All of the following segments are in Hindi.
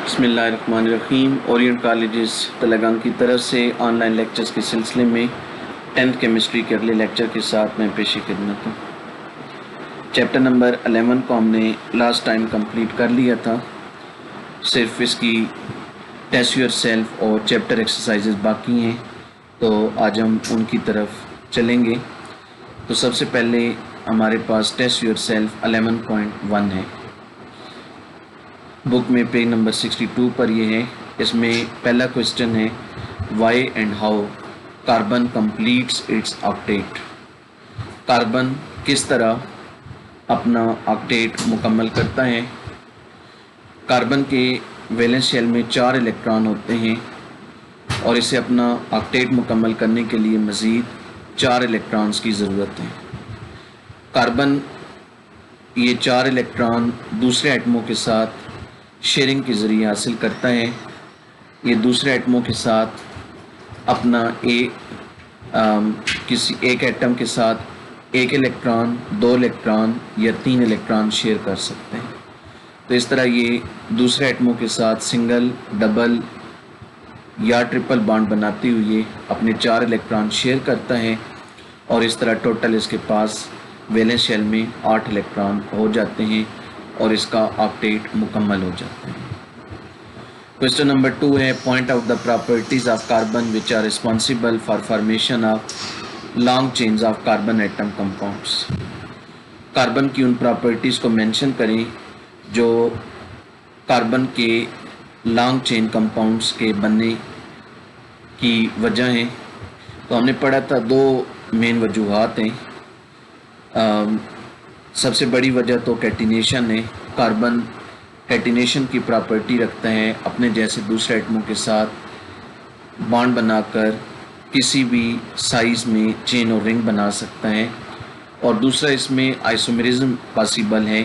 बिस्मिल्लाहिर्रहमानिर्रहीम। ओरिएंट कॉलेजेस तलगाम की तरफ से ऑनलाइन लेक्चर्स के सिलसिले में 10th केमिस्ट्री के अगले लेक्चर के साथ मैं पेशी खिदमत हूँ। चैप्टर नंबर 11 को हमने लास्ट टाइम कंप्लीट कर लिया था। सिर्फ इसकी टेस्ट योरसेल्फ और चैप्टर एक्सरसाइजेस बाकी हैं, तो आज हम उनकी तरफ चलेंगे। तो सबसे पहले हमारे पास टेस्ट योरसेल्फ 11.1 है। बुक में पेज नंबर 62 पर ये है। इसमें पहला क्वेश्चन है, why and how carbon completes its octet. Carbon किस तरह अपना ऑक्टेट मुकम्मल करता है। कार्बन के वैलेंस शेल में 4 इलेक्ट्रॉन होते हैं और इसे अपना ऑक्टेट मुकम्मल करने के लिए मज़ीद 4 इलेक्ट्रॉन्स की ज़रूरत है। कार्बन ये 4 इलेक्ट्रॉन दूसरे एटमों के साथ शेयरिंग के ज़रिए हासिल करता है। ये दूसरे एटमों के साथ अपना किसी एक एटम के साथ 1 इलेक्ट्रॉन, 2 इलेक्ट्रॉन या 3 इलेक्ट्रॉन शेयर कर सकते हैं। तो इस तरह ये दूसरे एटमों के साथ सिंगल, डबल या ट्रिपल बॉन्ड बनाते हुए अपने 4 इलेक्ट्रॉन शेयर करता है और इस तरह टोटल इसके पास वैलेंस शेल में 8 इलेक्ट्रॉन हो जाते हैं और इसका ऑक्टेट मुकम्मल हो जाता है। क्वेश्चन नंबर 2 है, point out the properties of carbon which are responsible for formation of long chains of carbon atom compounds. Carbon की उन प्रॉपर्टीज़ को मेंशन करें जो कार्बन के लॉन्ग चेन कंपाउंड्स के बनने की वजह हैं। तो हमने पढ़ा था 2 मेन वजूहात हैं। सबसे बड़ी वजह तो कैटिनेशन है। कार्बन कैटिनेशन की प्रॉपर्टी रखता है, अपने जैसे दूसरे एटमों के साथ बॉन्ड बनाकर किसी भी साइज़ में चेन और रिंग बना सकता है। और दूसरा, इसमें आइसोमेरिज्म पॉसिबल है।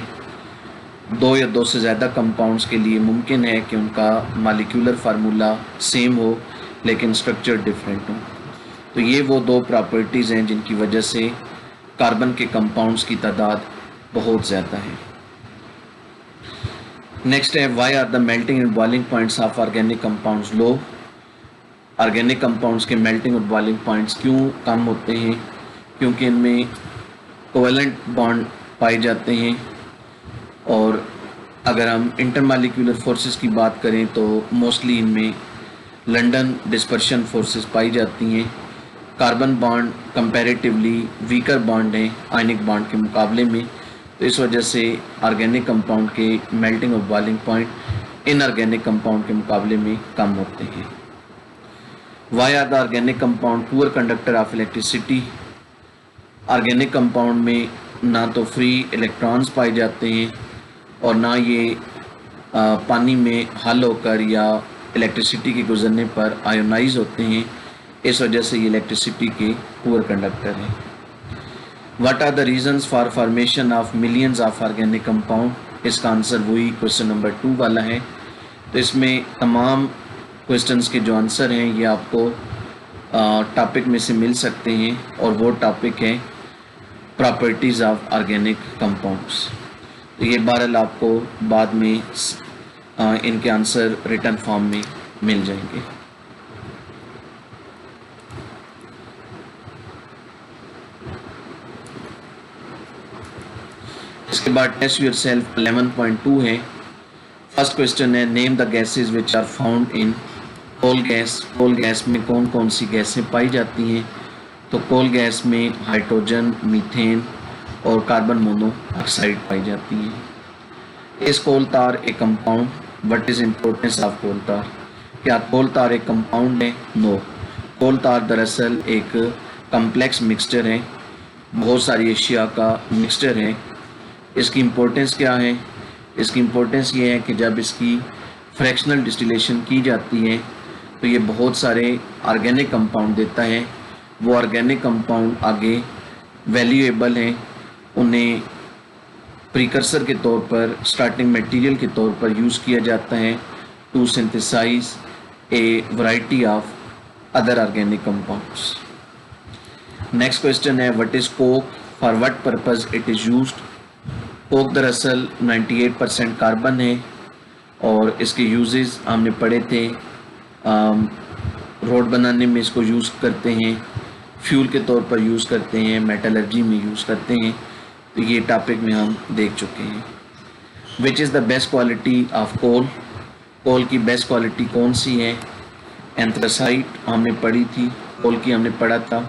2 या 2 से ज़्यादा कंपाउंड्स के लिए मुमकिन है कि उनका मॉलिक्यूलर फार्मूला सेम हो लेकिन स्ट्रक्चर डिफरेंट हो। तो ये वो 2 प्रॉपर्टीज़ हैं जिनकी वजह से कार्बन के कंपाउंड्स की तादाद बहुत ज़्यादा है। नेक्स्ट है, why are the melting and boiling points of organic compounds low. Organic compounds के मेल्टिंग और बॉइलिंग पॉइंट्स क्यों कम होते हैं? क्योंकि इनमें कोवेलेंट बॉन्ड पाए जाते हैं। और अगर हम इंटरमॉलिक्यूलर फोर्सेस की बात करें तो मोस्टली इनमें लंदन डिस्पर्शन फोर्सेस पाई जाती हैं। Carbon bond comparatively weaker bond हैं आयनिक बॉन्ड के मुकाबले में। तो इस वजह से ऑर्गेनिक कंपाउंड के मेल्टिंग और बॉइलिंग पॉइंट इनऑर्गेनिक कंपाउंड के मुकाबले में कम होते हैं। Why are the organic compound poor conductor of electricity. Organic compound में ना तो फ्री इलेक्ट्रॉन्स पाए जाते हैं और ना ये पानी में हल होकर या इलेक्ट्रिसिटी के गुजरने पर आयोनाइज होते हैं। इस वजह से ये इलेक्ट्रिसिटी के पुअर कंडक्टर हैं। What are the reasons for formation of millions of organic compound. इसका आंसर वही क्वेश्चन नंबर 2 वाला है। तो इसमें तमाम क्वेश्चंस के जो आंसर हैं ये आपको टॉपिक में से मिल सकते हैं और वो टॉपिक है प्रॉपर्टीज़ ऑफ ऑर्गेनिक कंपाउंड्स। तो ये बहरहाल आपको बाद में इनके आंसर रिटन फॉर्म में मिल जाएंगे। इसके बाद टेस्ट योरसेल्फ 11.2 है। फर्स्ट क्वेश्चन है, name the gases which are found in coal gas. Coal gas में कौन कौन सी गैसें पाई जाती हैं? तो कोल गैस में हाइड्रोजन, मीथेन और कार्बन मोनोऑक्साइड पाई जाती हैं। इस कोल तार एक compound. What is importance of coal tar? क्या कोल तार एक कंपाउंड है? नो। कोल तार दरअसल एक कम्प्लेक्स मिक्सचर है, बहुत सारी एशिया का मिक्सचर है। इसकी इम्पोर्टेंस क्या है? इसकी इम्पोर्टेंस ये है कि जब इसकी फ्रैक्शनल डिस्टिलेशन की जाती है तो ये बहुत सारे ऑर्गेनिक कंपाउंड देता है। वो ऑर्गेनिक कंपाउंड आगे वैल्यूएबल हैं, उन्हें प्रीकर्सर के तौर पर, स्टार्टिंग मटेरियल के तौर पर यूज़ किया जाता है to synthesize a variety of other organic compounds. Next question है, what is coke, for what purpose it is used. Coke दरअसल 98% कार्बन है और इसके यूजेस हमने पढ़े थे। रोड बनाने में इसको यूज़ करते हैं, फ्यूल के तौर पर यूज़ करते हैं, मेटलर्जी में यूज़ करते हैं। तो ये टॉपिक में हम देख चुके हैं। Which is the best quality of coal, coal की बेस्ट क्वालिटी कौन सी है? एंथ्रासाइट हमने पढ़ी थी, कोल की हमने पढ़ा था।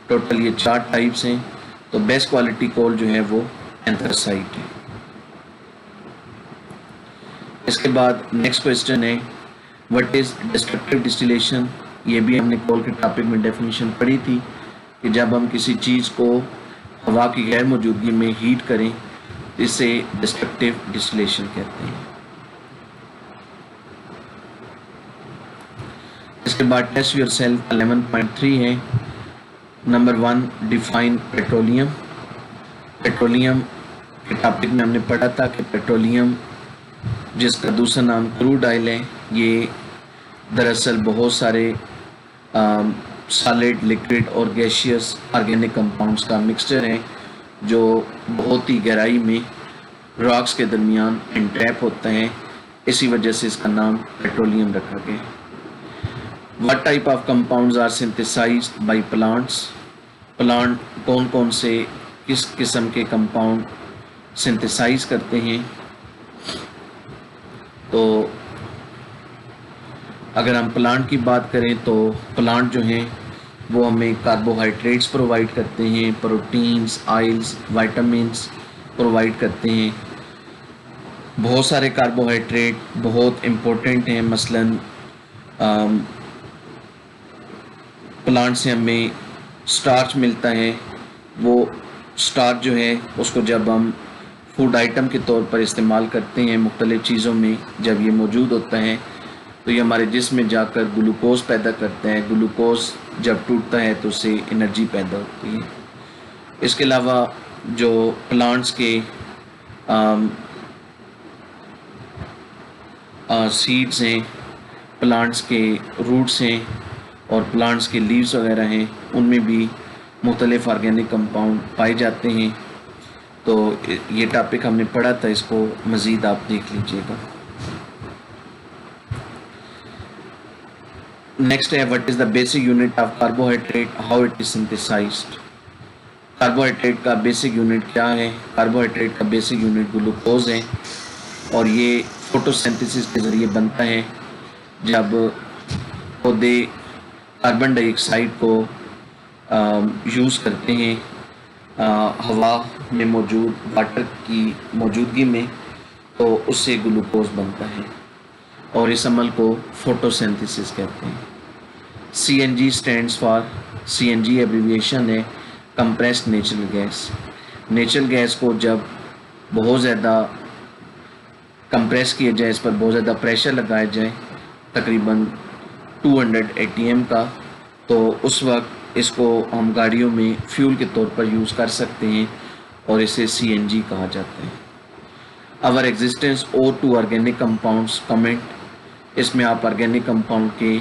टोटल ये 4 टाइप्स हैं। तो बेस्ट क्वालिटी कोल जो है वो एंथ्रासाइट है। इसके बाद नेक्स्ट क्वेश्चन है व्हाट इज़ डिस्ट्रक्टिव डिस्टिलेशन। ये भी हमने कोल के टॉपिक में डेफिनेशन पढ़ी थी कि जब हम किसी चीज़ को हवा की गैर मौजूदगी में हीट करें तो इसे डिस्ट्रक्टिव डिस्टिलेशन कहते हैं। इसके बाद टेस्ट योरसेल्फ 11.3 है। Number 1 define petroleum. पेट्रोलियम के टॉपिक में हमने पढ़ा था कि पेट्रोलियम, जिसका दूसरा नाम क्रूड ऑयल है, ये दरअसल बहुत सारे सॉलिड, लिक्विड और गैसियस ऑर्गेनिक कंपाउंड्स का मिक्सचर है जो बहुत ही गहराई में रॉक्स के दरमियान एंट्रैप होता है। इसी वजह से इसका नाम पेट्रोलियम रखा गया। What type of compounds are synthesised by plants. Plant कौन कौन से किस किस्म के कंपाउंड सिंथेसाइज करते हैं? तो अगर हम प्लांट की बात करें तो प्लांट जो हैं वो हमें कार्बोहाइड्रेट्स प्रोवाइड करते हैं, प्रोटीन्स, ऑयल्स, विटामिन्स प्रोवाइड करते हैं। बहुत सारे कार्बोहाइड्रेट बहुत इम्पोर्टेंट हैं। मसलन प्लांट से हमें स्टार्च मिलता है। वो स्टार्च जो है उसको जब हम फूड आइटम के तौर पर इस्तेमाल करते हैं, मुख्तलिफ़ चीज़ों में जब ये मौजूद होता है तो ये हमारे जिस्म में जाकर ग्लूकोज पैदा करता है। ग्लूकोज जब टूटता है तो उससे एनर्जी पैदा होती है। इसके अलावा जो प्लांट्स के सीड्स हैं, प्लांट्स के रूट्स हैं और प्लांट्स के लीव्स वगैरह हैं, उनमें भी मुख्तलिफ़ ऑर्गेनिक कंपाउंड पाए जाते हैं। तो ये टॉपिक हमने पढ़ा था, इसको मज़ीद आप देख लीजिएगा। नेक्स्ट है what is the basic unit of carbohydrate, how it is synthesised. Carbohydrate का बेसिक यूनिट क्या है? कार्बोहाइड्रेट का बेसिक यूनिट ग्लूकोज है और ये फोटोसिंथेसिस के ज़रिए बनता है। जब पौधे कार्बन डाइऑक्साइड को यूज़ करते हैं हवा में मौजूद वाटर की मौजूदगी में, तो उससे ग्लूकोज बनता है और इस अमल को फोटोसिंथेसिस कहते हैं। CNG stands for, CNG abbreviation है compressed natural gas. Natural gas को जब बहुत ज़्यादा कंप्रेस किया जाए, इस पर बहुत ज़्यादा प्रेशर लगाया जाए, तकरीबन 200 ATM का, तो उस वक्त इसको हम गाड़ियों में फ्यूल के तौर पर यूज़ कर सकते हैं और इसे CNG कहा जाता है। Our existence owe to organic compounds comment. इसमें आप ऑर्गेनिक कंपाउंड के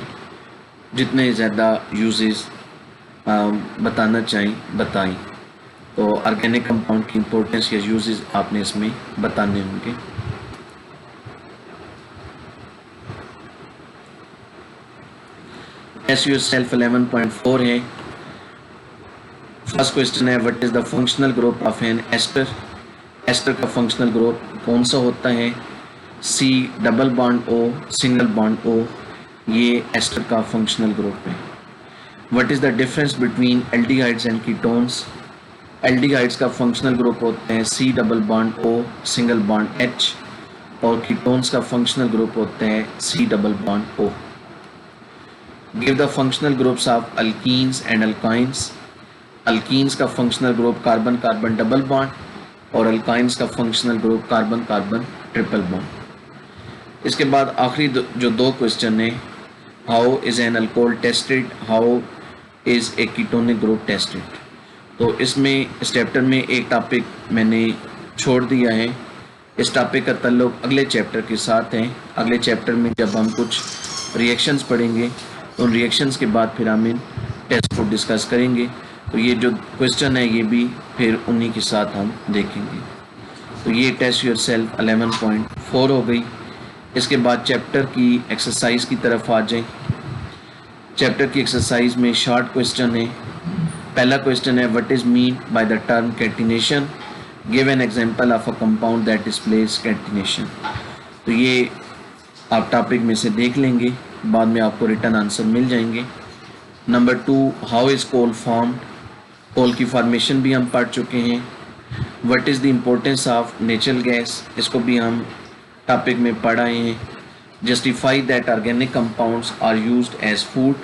जितने ज़्यादा यूजेस बताना चाहें बताएं। तो ऑर्गेनिक कंपाउंड की इम्पोर्टेंस या यूजेस आपने इसमें बताने होंगे। टेस्ट योरसेल्फ 11.4 है। फर्स्ट क्वेश्चन है what is the functional group of an ester. Ester का फंक्शनल ग्रुप कौन सा होता है? C double bond O single bond O, ये एस्टर का फंक्शनल ग्रुप है। What is the difference between aldehydes and ketones. Aldehydes का फंक्शनल ग्रुप होते हैं C double bond O single bond H और कीटोन्स का फंक्शनल ग्रुप होते हैं C double bond O। Give the functional groups of alkenes and alkynes. Alkenes का functional group carbon carbon double bond और अल्काइंस का functional group carbon carbon triple bond. इसके बाद आखिरी जो दो क्वेश्चन है, how is an alcohol tested, how is a ketonic group tested. तो इसमें इस चैप्टर में एक टॉपिक मैंने छोड़ दिया है। इस टॉपिक का ताल्लुक अगले चैप्टर के साथ है। अगले चैप्टर में जब हम कुछ रिएक्शंस पढ़ेंगे तो उन रिएक्शंस के बाद फिर हम इन टेस्ट को डिस्कस करेंगे। तो ये जो क्वेश्चन है ये भी फिर उन्हीं के साथ हम देखेंगे। तो ये टेस्ट योरसेल्फ 11.4 हो गई। इसके बाद चैप्टर की एक्सरसाइज की तरफ आ जाएं। चैप्टर की एक्सरसाइज में शॉर्ट क्वेश्चन है। पहला क्वेश्चन है what is mean by the term catenation, give an example of a compound that displays catenation. तो ये आप टॉपिक में से देख लेंगे, बाद में आपको रिटर्न आंसर मिल जाएंगे। Number 2, how is coal formed, coal की फॉर्मेशन भी हम पढ़ चुके हैं। What is the importance of natural gas, इसको भी हम टॉपिक में पढ़ आए हैं। Justify that organic compounds are used as food,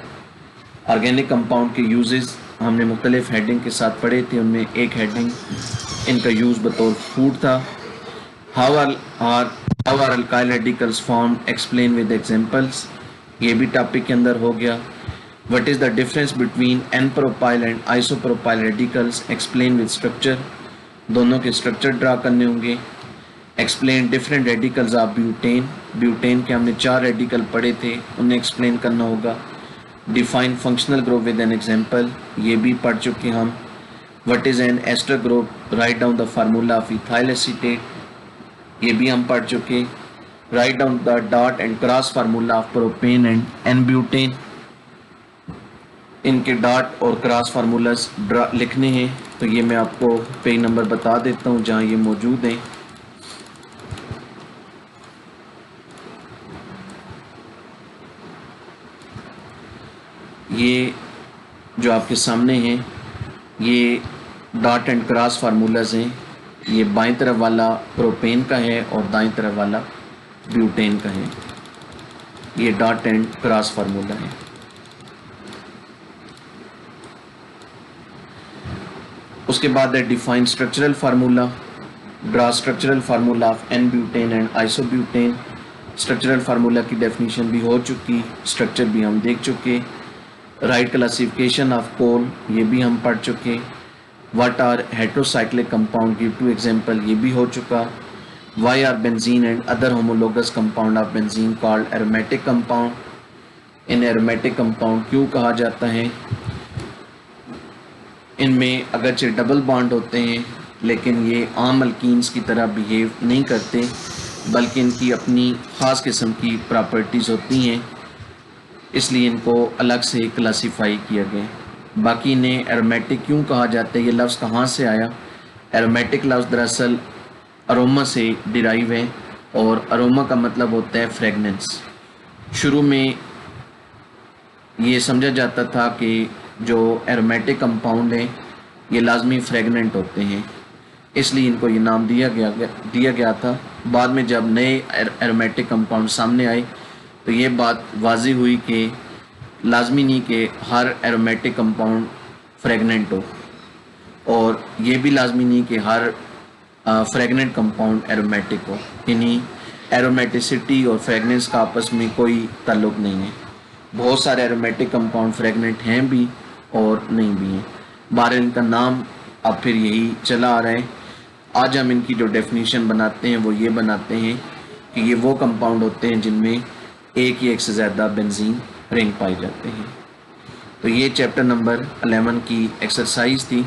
organic compound के यूजेस हमने मुख्तलिफ हेडिंग के साथ पढ़े थे, उनमें एक हेडिंग इनका यूज़ बतौर फूड था। How are alkyl radicals formed, explain with examples, ये भी टॉपिक के अंदर हो गया। What is the difference between n propyl and isopropyl radicals, explain with structure, दोनों के स्ट्रक्चर ड्रा करने होंगे। Explain different radicals of butane, butane के हमने 4 रेडिकल पढ़े थे, उन्हें एक्सप्लेन करना होगा। Define functional group with an example, ये भी पढ़ चुके हम। What is an ester group, write down the formula of ethyl acetate, ये भी हम पढ़ चुके। Write down the dot and cross formula of propane and n butane, इनके डॉट और क्रॉस फार्मूलाज लिखने हैं। तो ये मैं आपको पेज नंबर बता देता हूँ जहाँ ये मौजूद हैं। ये जो आपके सामने हैं ये डॉट एंड क्रॉस फार्मूलाज हैं। ये बाईं तरफ वाला प्रोपेन का है और दाईं तरफ वाला ब्यूटेन का है। ये डॉट एंड क्रॉस फार्मूला है। उसके बाद है define structural formula, draw structural formula of n butane and isobutane. Structural formula की डेफिनेशन भी हो चुकी, स्ट्रक्चर भी हम देख चुके। राइट क्लासिफिकेशन ऑफ कोल, ये भी हम पढ़ चुके। What are heterocyclic compound, give 2 example, ये भी हो चुका। Why are benzene and other homologous compound of benzene called aromatic compound, इन एरोमेटिक कंपाउंड क्यों कहा जाता है। इनमें अगरचे डबल बॉन्ड होते हैं लेकिन ये आम अल्कीन्स की तरह बिहेव नहीं करते, बल्कि इनकी अपनी ख़ास किस्म की प्रॉपर्टीज़ होती हैं, इसलिए इनको अलग से क्लासीफाई किया गया। बाकी इन्हें एरोमेटिक क्यों कहा जाता है, ये लफ्ज़ कहाँ से आया। एरोमेटिक लफ्ज़ दरअसल अरोमा से डिराइव है और अरोमा का मतलब होता है फ्रेगनेंस। शुरू में ये समझा जाता था कि जो एरोमेटिक कंपाउंड हैं ये लाजमी फ्रेगनेंट होते हैं, इसलिए इनको ये नाम दिया गया था। बाद में जब नए एरोमेटिक कंपाउंड सामने आए तो ये बात वाज़ी हुई कि लाजमी नहीं कि हर एरोमेटिक कंपाउंड फ्रेगनेंट हो, और ये भी लाजमी नहीं कि हर फ्रेगनेंट कंपाउंड एरोमेटिक हो। यानी एरोमेटिसिटी और फ्रेगनेंस का आपस में कोई ताल्लुक़ नहीं है। बहुत सारे एरोमेटिक कंपाउंड फ्रेगनेंट हैं भी और नहीं भी हैं। बहरहाल इनका नाम अब फिर यही चला आ रहा है। आज हम इनकी जो डेफिनेशन बनाते हैं वो ये बनाते हैं कि ये वो कंपाउंड होते हैं जिनमें एक या एक से ज़्यादा बेंजीन रिंग पाए जाते हैं। तो ये चैप्टर नंबर 11 की एक्सरसाइज थी।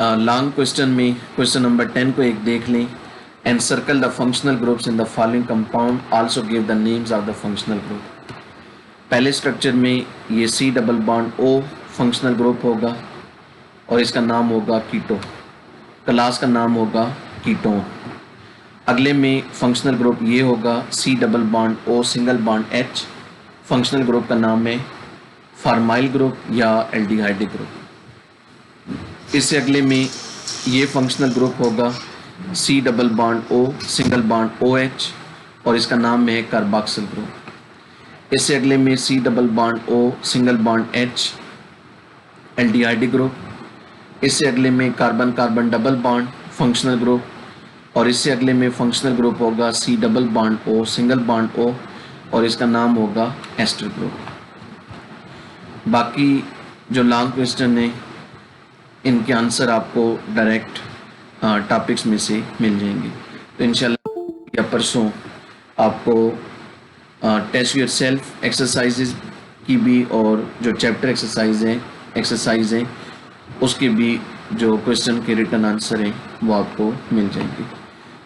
लॉन्ग क्वेश्चन में क्वेश्चन नंबर 10 को एक देख लें। And circle the functional groups in the following compound, also give the names of the functional group. पहले स्ट्रक्चर में ये C double bond O functional group होगा और इसका नाम होगा कीटो, क्लास का नाम होगा कीटोन। अगले में फंक्शनल ग्रुप ये होगा C double bond O single bond H, functional group का नाम है फार्माइल ग्रुप या एल्डिहाइडिक ग्रुप। इससे अगले में ये फंक्शनल ग्रुप होगा C double bond O single bond OH और इसका नाम है कार्बोक्सिल ग्रुप। इससे अगले में C double bond O single bond H aldehydic group. इससे अगले में carbon carbon double bond functional group और इससे अगले में फंक्शनल ग्रुप होगा C double bond O single bond O और इसका नाम होगा एस्टर ग्रुप। बाकी जो लॉन्ग क्वेश्चन है इनके आंसर आपको डायरेक्ट टॉपिक्स में से मिल जाएंगे। तो इंशाल्लाह या परसों आपको टेस्ट योर सेल्फ एक्सरसाइजेज की भी और जो चैप्टर एक्सरसाइज हैं उसके भी जो क्वेश्चन के रिटर्न आंसर हैं वो आपको मिल जाएंगे।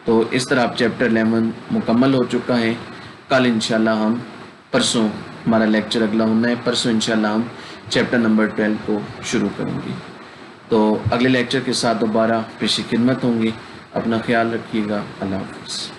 तो इस तरह आप चैप्टर 11 मुकम्मल हो चुका है। कल इंशाल्लाह हम परसों हमारा लेक्चर अगला होना है, परसों इंशाल्लाह हम चैप्टर नंबर 12 को शुरू करेंगे। तो अगले लेक्चर के साथ दोबारा पेश खिदमत होंगी। अपना ख्याल रखिएगा। अल्लाह हाफ़िज़।